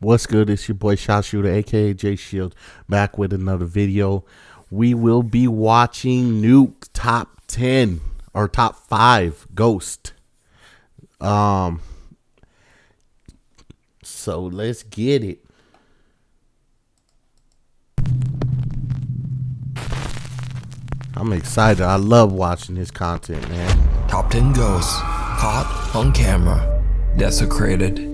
What's good? It's your boy Shot Shooter, aka J Shield, back with another video. We will be watching Nuke top 10 or top 5 Ghost. So let's get it. I'm excited. I love watching his content, man. Top 10 ghosts caught on camera, desecrated.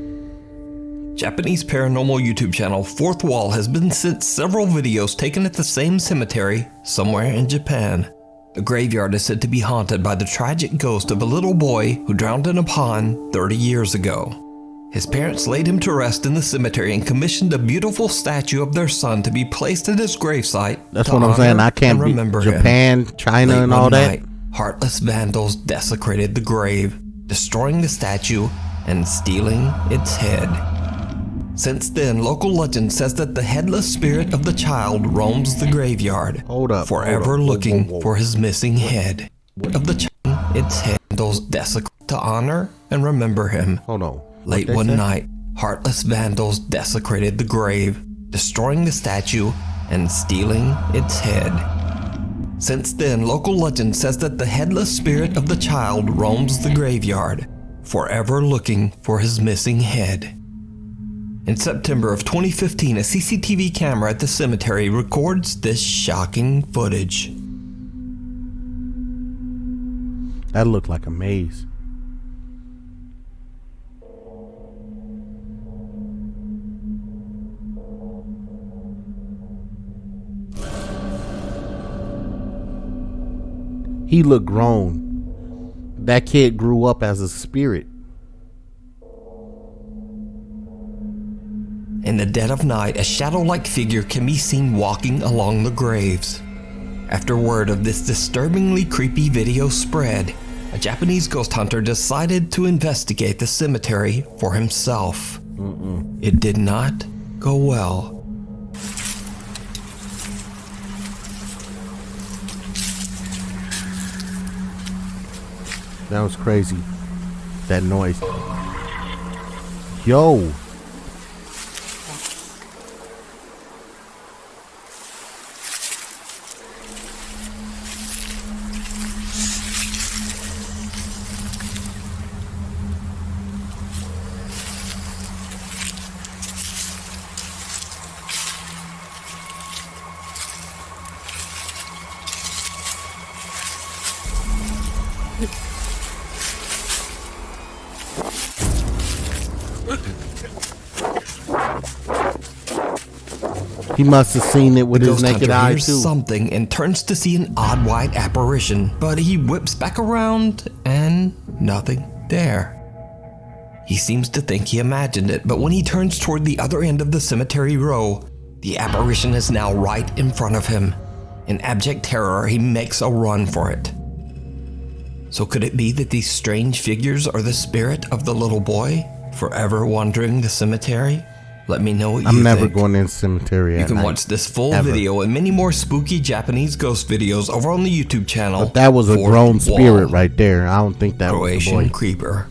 Japanese paranormal YouTube channel Fourth Wall has been sent several videos taken at the same cemetery somewhere in Japan. The graveyard is said to be haunted by the tragic ghost of a little boy who drowned in a pond 30 years ago. His parents laid him to rest in the cemetery and commissioned a beautiful statue of their son to be placed at his gravesite. That's what I'm saying. I can't be Japan, China, and all that. Heartless vandals desecrated the grave, destroying the statue and stealing its head. Since then, local legend says that the headless spirit of the child roams the graveyard, forever looking for his missing head. Of the child, its head vandals desecrate to honor and remember him. Late one night, heartless vandals desecrated the grave, destroying the statue and stealing its head. Since then, local legend says that the headless spirit of the child roams the graveyard, forever looking for his missing head. In September of 2015, a CCTV camera at the cemetery records this shocking footage. That looked like a maze. He looked grown. That kid grew up as a spirit. In the dead of night, a shadow-like figure can be seen walking along the graves. After word of this disturbingly creepy video spread, a Japanese ghost hunter decided to investigate the cemetery for himself. It did not go well. That was crazy. That noise. Yo. He must have seen it with his naked eye too. Something and turns to see an odd white apparition, but he whips back around and nothing there. He seems to think he imagined it, but when he turns toward the other end of the cemetery row, the apparition is now right in front of him. In abject terror, he makes a run for it. So could it be that these strange figures are the spirit of the little boy, forever wandering the cemetery? Let me know what you think. I'm never going in the cemetery. You can watch this full video and many more spooky Japanese ghost videos over on the YouTube channel. But that was a grown spirit right there. I don't think that was a boy. Creeper.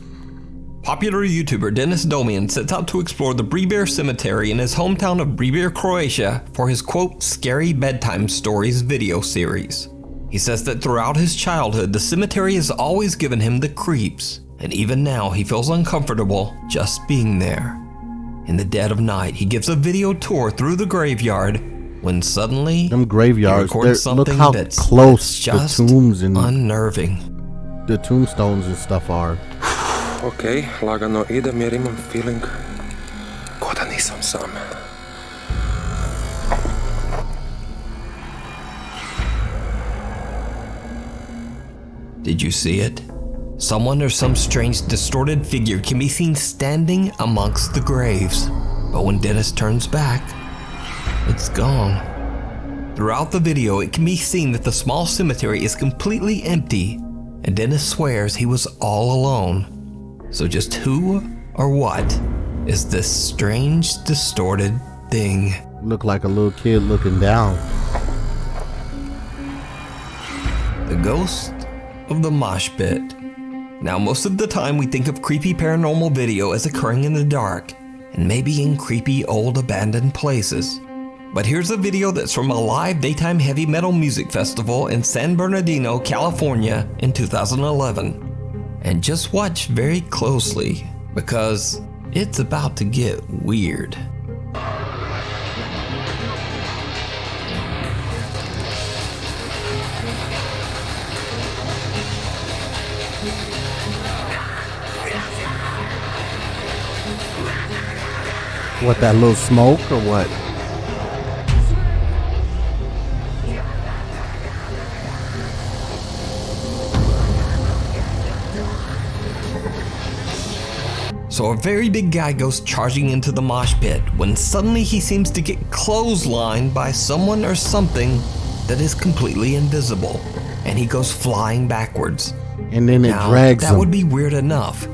Popular YouTuber Dennis Domian sets out to explore the Bribir Cemetery in his hometown of Bribir, Croatia for his quote, scary bedtime stories video series. He says that throughout his childhood, the cemetery has always given him the creeps, and even now he feels uncomfortable just being there. In the dead of night, he gives a video tour through the graveyard when suddenly them graveyards, he records something look how that's close just the tombs and unnerving. The tombstones and stuff are. Okay, lagano idem jer imam feeling ko da nisam sam. Did you see it? Someone or some strange distorted figure can be seen standing amongst the graves. But when Dennis turns back, it's gone. Throughout the video, it can be seen that the small cemetery is completely empty, and Dennis swears he was all alone. So just who or what is this strange distorted thing? Look like a little kid looking down. The ghost of the mosh pit. Now, most of the time we think of creepy paranormal video as occurring in the dark, and maybe in creepy old abandoned places. But here's a video that's from a live daytime heavy metal music festival in San Bernardino, California in 2011. And just watch very closely because it's about to get weird. What, that little smoke or what? So a very big guy goes charging into the mosh pit when suddenly he seems to get clotheslined by someone or something that is completely invisible, and he goes flying backwards. And then it Now, drags that him. would be weird enough,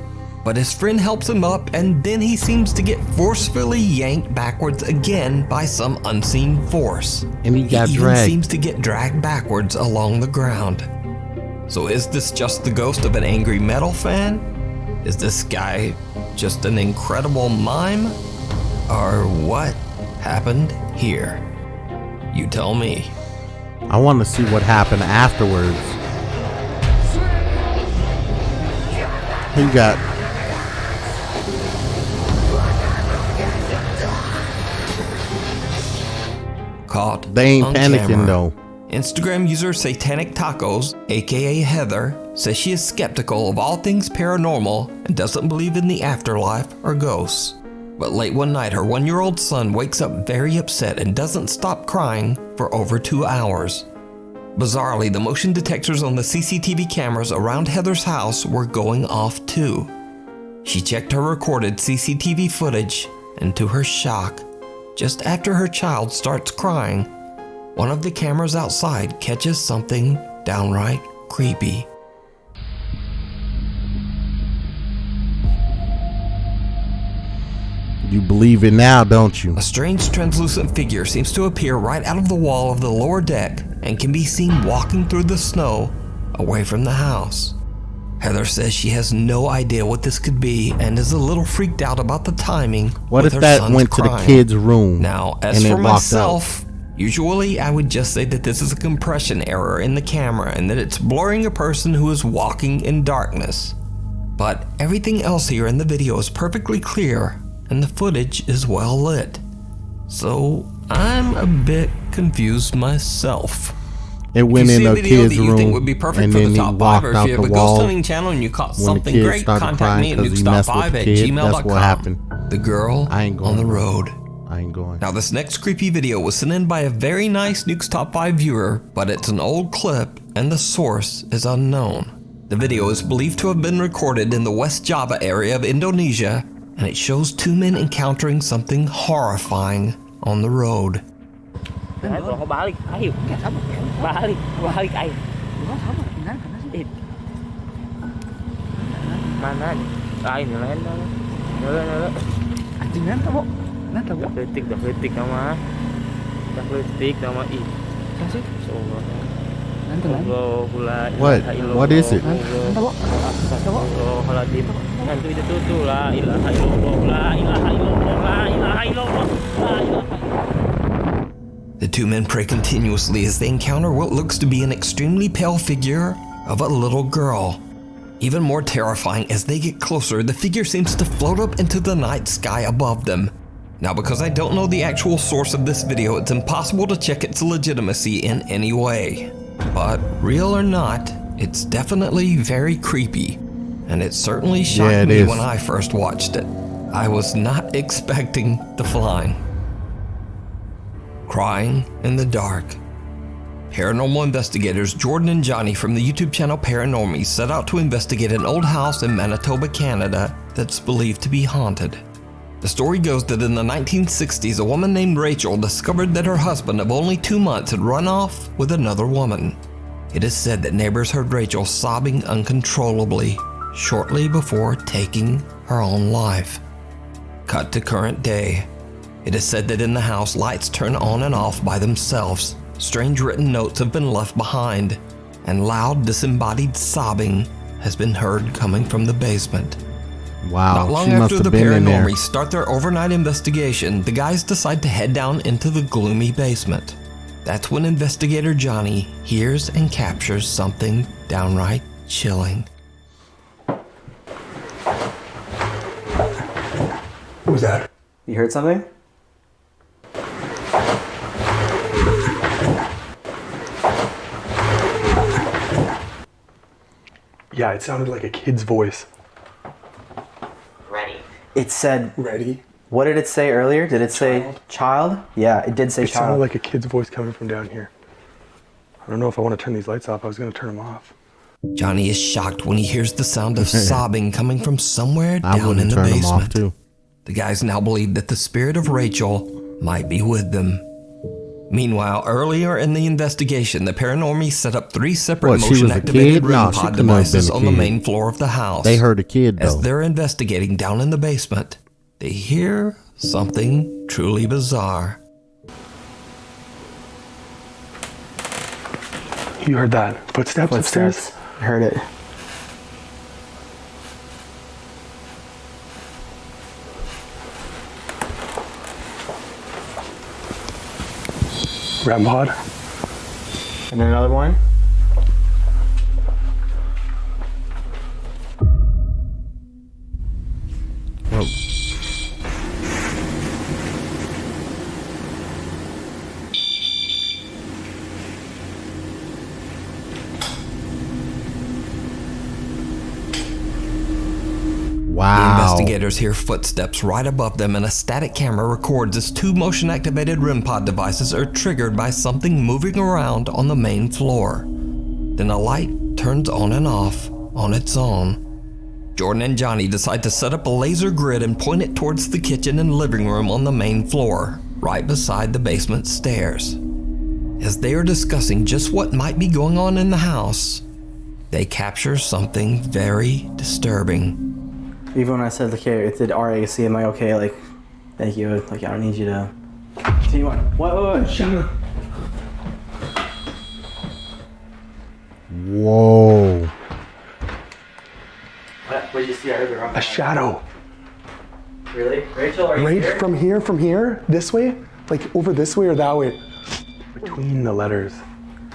but his friend helps him up, and then he seems to get forcefully yanked backwards again by some unseen force. And he got even dragged. seems to get dragged backwards along the ground. So is this just the ghost of an angry metal fan? Is this guy just an incredible mime? Or what happened here? You tell me. I want to see what happened afterwards. Who got? Caught They ain't on panicking camera. though. Instagram user Satanic Tacos, aka Heather, says she is skeptical of all things paranormal and doesn't believe in the afterlife or ghosts. But late one night, her 1-year-old son wakes up very upset and doesn't stop crying for over 2 hours. Bizarrely, the motion detectors on the CCTV cameras around Heather's house were going off too. She checked her recorded CCTV footage, and to her shock, just after her child starts crying, one of the cameras outside catches something downright creepy. You believe it now, don't you? A strange translucent figure seems to appear right out of the wall of the lower deck and can be seen walking through the snow away from the house. Heather says she has no idea what this could be and is a little freaked out about the timing. What with if her that son's went to the crying. kid's room? Now, as and for it walked myself, usually I would just say that this is a compression error in the camera and that it's blurring a person who is walking in darkness. But everything else here in the video is perfectly clear and the footage is well lit. So I'm a bit confused myself. It went in a kid's that you think room, would be perfect and for then the he top 5, walked or if out you have the a ghost wall. hunting channel and you caught When the something kid great, started contact crying me at 'cause he messed with the kid. nukestop5@gmail.com. That's what happened. The girl I ain't going. on the road. I ain't going. Now this next creepy video was sent in by a very nice Nuke's Top 5 viewer, but it's an old clip and the source is unknown. The video is believed to have been recorded in the West Java area of Indonesia, and it shows 2 men encountering something horrifying on the road. Balik, ayo. Balik, ayo. Mana? Ini lain dah. Nala. Anjing nanti bu. Dah letik nama. Dah letik nama i. Kasih. What is it? Astagfirullahaladzim. Nanti itu la ilaha illallah, la ilaha illallah, la ilaha illallah, la ilaha. The 2 men pray continuously as they encounter what looks to be an extremely pale figure of a little girl. Even more terrifying, as they get closer, the figure seems to float up into the night sky above them. Now, because I don't know the actual source of this video, it's impossible to check its legitimacy in any way. But real or not, it's definitely very creepy, and it certainly shocked me when I first watched it. I was not expecting the flying. Crying in the dark. Paranormal investigators Jordan and Johnny from the YouTube channel Paranormies set out to investigate an old house in Manitoba, Canada that's believed to be haunted. The story goes that in the 1960s, a woman named Rachel discovered that her husband of only 2 months had run off with another woman. It is said that neighbors heard Rachel sobbing uncontrollably shortly before taking her own life. Cut to current day. It is said that in the house, lights turn on and off by themselves, strange written notes have been left behind, and loud disembodied sobbing has been heard coming from the basement. Wow, Not long she must after the have been in there. paranormies start their overnight investigation, the guys decide to head down into the gloomy basement. That's when investigator Johnny hears and captures something downright chilling. What was that? You heard something? Yeah, it sounded like a kid's voice. Ready. It said, Ready? what did it say earlier? Did it say child? Yeah, it did say It child. sounded like a kid's voice coming from down here. I don't know if I want to turn these lights off. I was going to turn them off. Johnny is shocked when he hears the sound of sobbing coming from somewhere I down in wouldn't the turn them off basement. too. The guys now believe that the spirit of Rachel might be with them. Meanwhile, earlier in the investigation, the paranormies set up 3 separate What, she was a motion-activated kid? REM No, she pod couldn't have been devices a on the kid. main floor of the house. They heard a kid As though. they're investigating down in the basement, they hear something truly bizarre. You heard that? Footsteps upstairs? I heard it. REM pod? And then another one. Oh. The Wow. investigators hear footsteps right above them, and a static camera records as 2 motion-activated REM pod devices are triggered by something moving around on the main floor. Then a light turns on and off on its own. Jordan and Johnny decide to set up a laser grid and point it towards the kitchen and living room on the main floor, right beside the basement stairs. As they are discussing just what might be going on in the house, they capture something very disturbing. Even when I said, like, hey, it did RAC, am I okay? Like, thank you. Like, I don't need you to continue on. What? Shut up. Whoa. What did you see? I heard it wrong. A shadow. Really? Rachel, are you Right here? from here, this way? Like over this way or that way? Between the letters.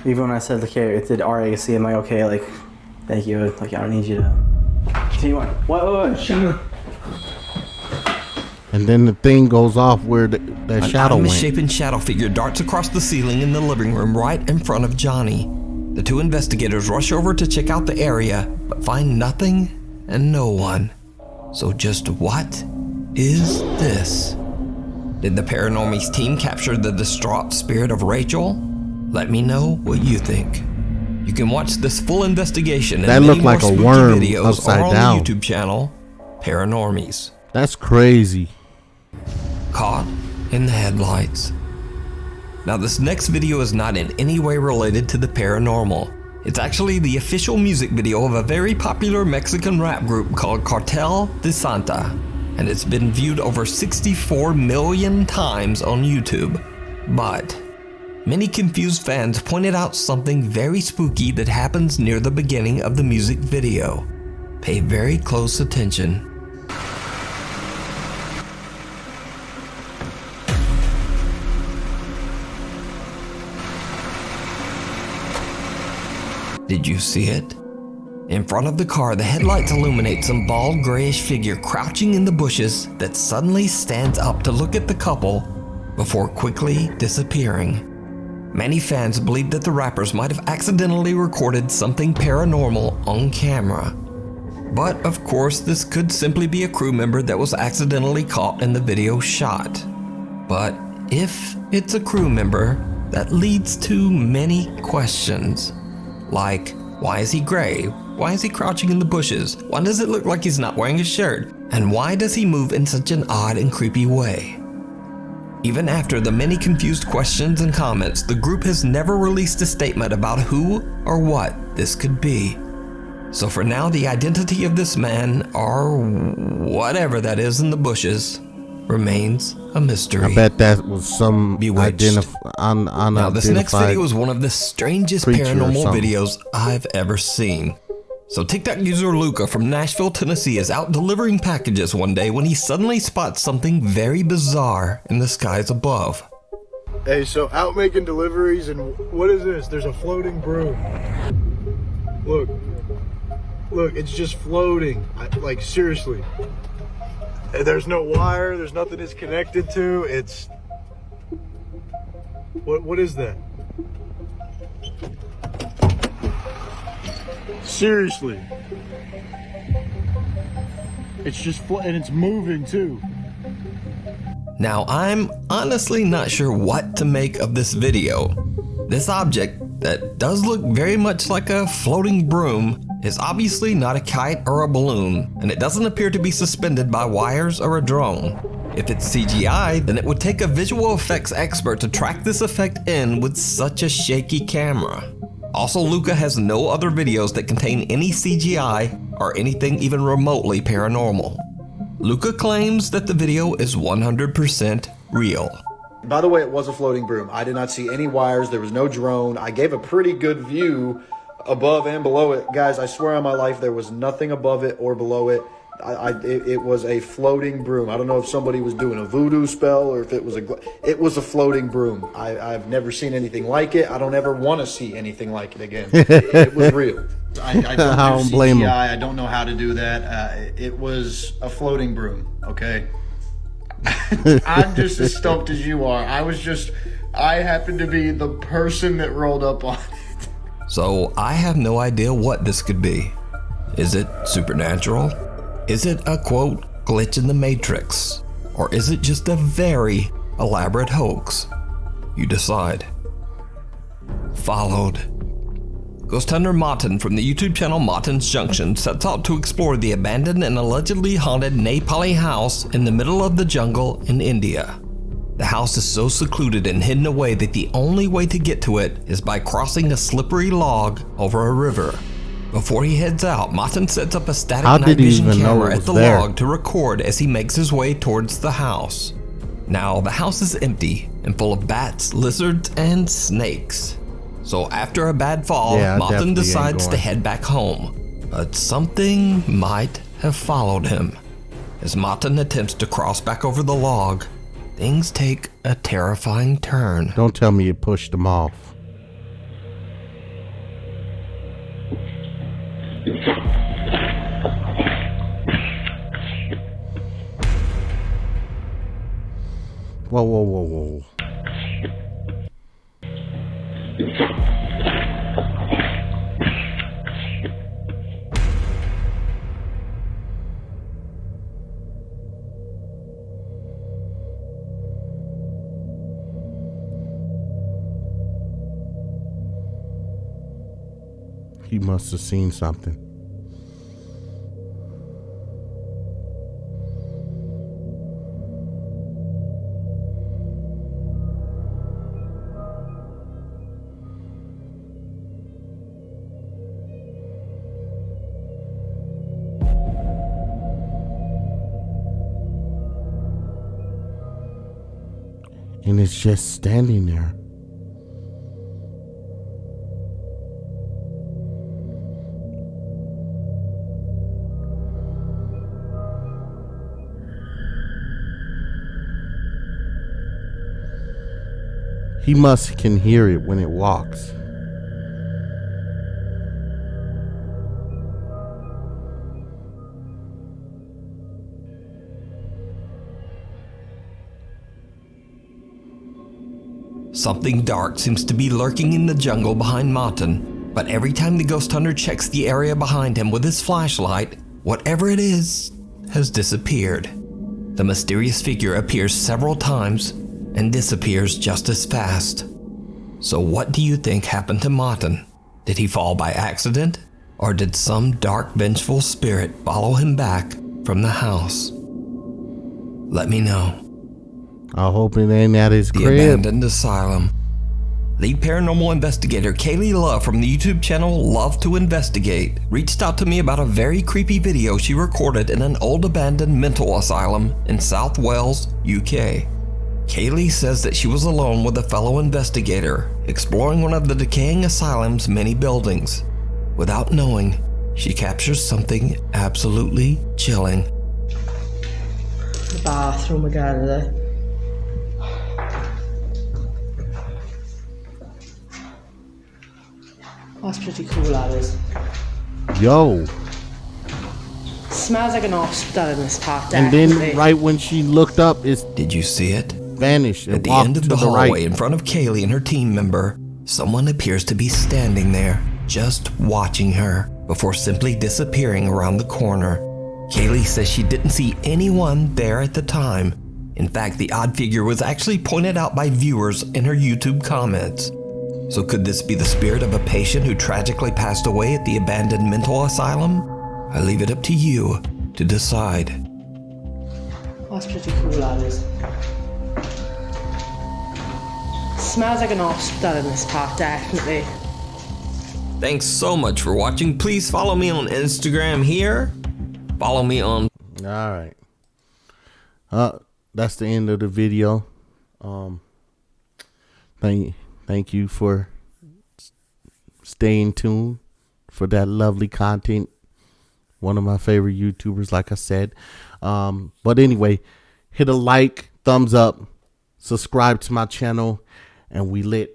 Even when I said, like, hey, it did RAC, am I okay? Like, thank you. Like, I don't need you to continue on. What? Shut up. And then the thing goes off where that shadow An went. misshapen shadow figure darts across the ceiling in the living room right in front of Johnny. The 2 investigators rush over to check out the area, but find nothing and no one. So just what is this? Did the Paranormies team capture the distraught spirit of Rachel? Let me know what you think. You can watch this full investigation and That many looked more like a spooky worm videos upside are on down. the YouTube channel Paranormies. That's crazy. Caught in the headlights. Now this next video is not in any way related to the paranormal. It's actually the official music video of a very popular Mexican rap group called Cartel de Santa, and it's been viewed over 64 million times on YouTube. But many confused fans pointed out something very spooky that happens near the beginning of the music video. Pay very close attention. Did you see it? In front of the car, the headlights illuminate some bald grayish figure crouching in the bushes that suddenly stands up to look at the couple before quickly disappearing. Many fans believe that the rappers might have accidentally recorded something paranormal on camera. But of course, this could simply be a crew member that was accidentally caught in the video shot. But if it's a crew member, that leads to many questions. Like, why is he gray? Why is he crouching in the bushes? Why does it look like he's not wearing a shirt? And why does he move in such an odd and creepy way? Even after the many confused questions and comments, the group has never released a statement about who or what this could be. So for now, the identity of this man, or whatever that is in the bushes, remains a mystery. I bet that was some Bewitched. unidentified. Now, this next video is one of the strangest creature or paranormal something. videos I've ever seen. So TikTok user Luca from Nashville, Tennessee is out delivering packages one day when he suddenly spots something very bizarre in the skies above. Hey, so out making deliveries, and what is this? There's a floating broom. Look, it's just floating. Like, seriously. There's no wire, there's nothing it's connected to. It's... What is that? Seriously. It's just and it's moving too. Now, I'm honestly not sure what to make of this video. This object, that does look very much like a floating broom, is obviously not a kite or a balloon, and it doesn't appear to be suspended by wires or a drone. If it's CGI, then it would take a visual effects expert to track this effect in with such a shaky camera. Also, Luca has no other videos that contain any CGI or anything even remotely paranormal. Luca claims that the video is 100% real. By the way, it was a floating broom. I did not see any wires. There was no drone. I gave a pretty good view above and below it. Guys, I swear on my life, there was nothing above it or below it. It was a floating broom. I don't know if somebody was doing a voodoo spell or if it was a floating broom. I've never seen anything like it. I don't ever want to see anything like it again. It was real. I don't do CGI. I don't know how to do that. It was a floating broom, okay? I'm just as stoked as you are. I happened to be the person that rolled up on it. So I have no idea what this could be. Is it supernatural? Is it a, quote, glitch in the Matrix? Or is it just a very elaborate hoax? You decide. Followed. Ghost hunter Martin from the YouTube channel Martin's Junction sets out to explore the abandoned and allegedly haunted Nepali house in the middle of the jungle in India. The house is so secluded and hidden away that the only way to get to it is by crossing a slippery log over a river. Before he heads out, Martin sets up a static night vision camera at the log to record as he makes his way towards the house. Now, the house is empty and full of bats, lizards, and snakes. So after a bad fall, Martin decides to head back home. But something might have followed him. As Martin attempts to cross back over the log, things take a terrifying turn. Don't tell me you pushed them off. Whoa, whoa, whoa, whoa. He must have seen something. And it's just standing there. He can hear it when it walks. Something dark seems to be lurking in the jungle behind Martin, but every time the ghost hunter checks the area behind him with his flashlight, whatever it is has disappeared. The mysterious figure appears several times and disappears just as fast. So what do you think happened to Martin? Did he fall by accident? Or did some dark, vengeful spirit follow him back from the house? Let me know. I hope it ain't at his crib. The abandoned asylum. Lead paranormal investigator Kaylee Love from the YouTube channel Love to Investigate reached out to me about a very creepy video she recorded in an old abandoned mental asylum in South Wales, UK. Kaylee says that she was alone with a fellow investigator exploring one of the decaying asylum's many buildings. Without knowing, she captures something absolutely chilling. The bathroom again, there. That's pretty cool, that is. Yo. Smells like an hospital in this part, And definitely. then right when she looked up, it's Did you see it? vanished and At the walked end of to the the hallway right. in front of Kaylee and her team member, someone appears to be standing there, just watching her, before simply disappearing around the corner. Kaylee says she didn't see anyone there at the time. In fact, the odd figure was actually pointed out by viewers in her YouTube comments. So could this be the spirit of a patient who tragically passed away at the abandoned mental asylum? I leave it up to you to decide. That's pretty cool, that is. Smells like an hospital in this part, definitely. Thanks so much for watching. Please follow me on Instagram here. Follow me on... All right. That's the end of the video. Thank you for staying tuned for that lovely content. One of my favorite YouTubers, like I said. But anyway, hit a like, thumbs up, subscribe to my channel, and we lit.